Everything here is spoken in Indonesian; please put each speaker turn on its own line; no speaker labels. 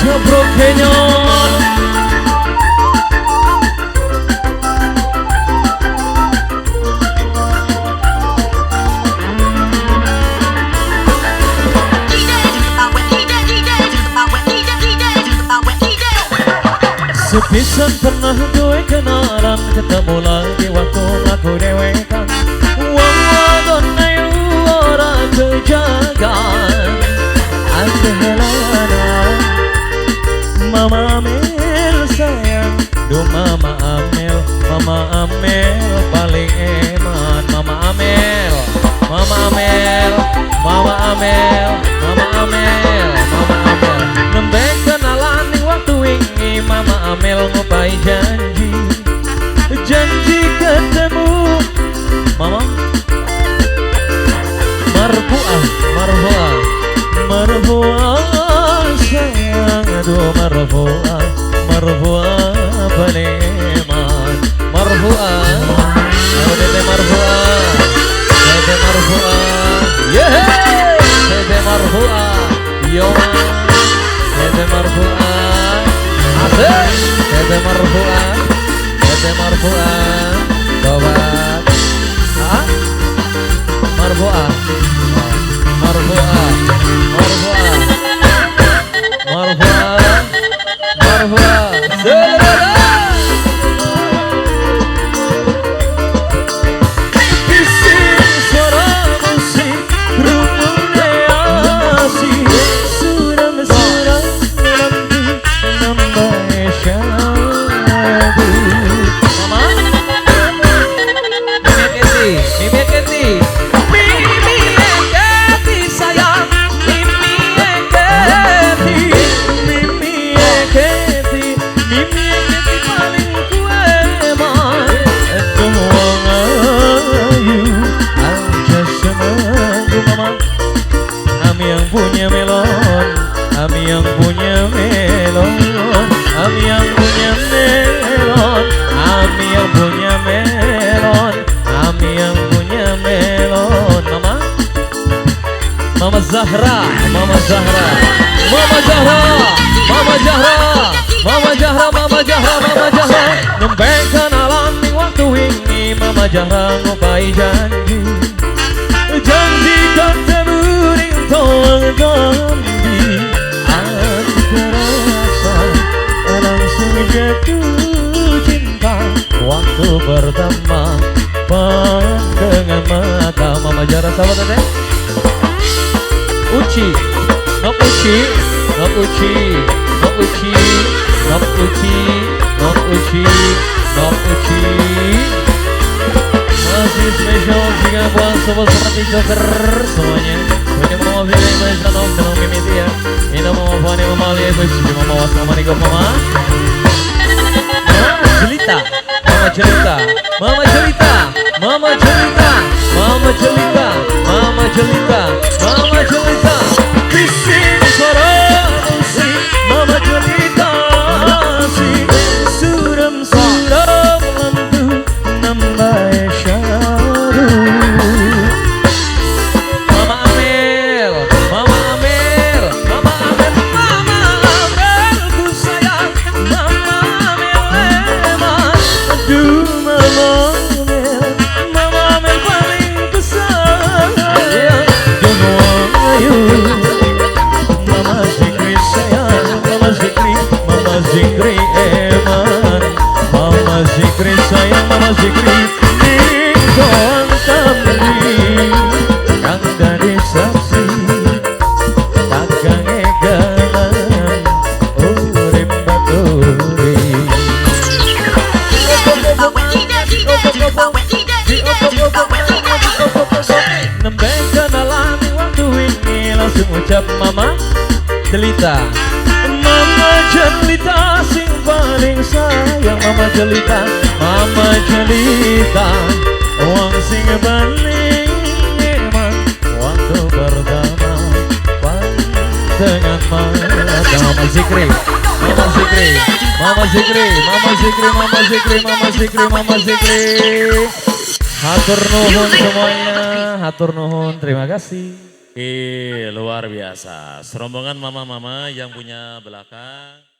Jobrok kenyon sepisan pernah gue kenalan, ketemu lagi waktu aku dewekan. Wong wadon ayu ora kejagaan, ada helana Mama Amel sayang, do Mama Amel paling eman. Mama Amel, Mama Amel, Mama Amel, Mama Amel, Mama Amel. Nembek kenalan ning waktu wingi Mama Amel ngopai janji ketemu Mama marfu'ah sayang, aduh marfu'ah paling eman. Marfu'ah Dede marfu'ah yeay Dede marfu'ah yoma Dede marfu'ah asik Dede marfu'ah tobat marfu'ah Mama Zahra nembek kenalan ning waktu wingi Mama Zahra ngopai janji ketemu ning tong-tongdi. Aku terasa langsung jatuh cinta waktu pertama pandangan mata Mama Zahra. Sahabat teteh Uci, nok uci, nok uci, nok uci, nok uci, nok uci, nok uci. Masih spesial juga buat sobat-sobat Joker semuanya. Bagi mama Vila yang masih senang senang mimiti ya. Ini mama Fani, mama Alia, mama Wassalamualaikum mama. Mama Jelita, Mama Jelita, Mama Jelita, Mama Jelita, Mama Jelita, Mama Jelita, Mama Jelita. Bising suara musik Mama Jelita asik, suram-suram lampu nambah syaru. Mama Amel, Mama Amel, Mama Amel, Mama Amel ku sayang, Mama Amel eman. Aduh Mama Amel paling ku sayang. Jangan ayu Mama Zikri sayang, Mama Zikri eman. Mama Zikri sayang, Mama Zikri ninggon tamdi kang dari saksi tagang egalan urip baturi. Nembek kenalan waktu ini langsung ucap Mama Jelita, Mama Jelita sing paling sayang. Mama Jelita, Mama Jelita, wong sing paling eman waktu pertama pandangan mata. Mama Zikri, Mama Zikri, Mama Zikri, Mama Zikri, Mama Zikri, Mama Zikri, Mama Zikri. Hatur nuhun semuanya, hatur nuhun, terima kasih. Luar biasa. Serombongan mama-mama yang punya belakang.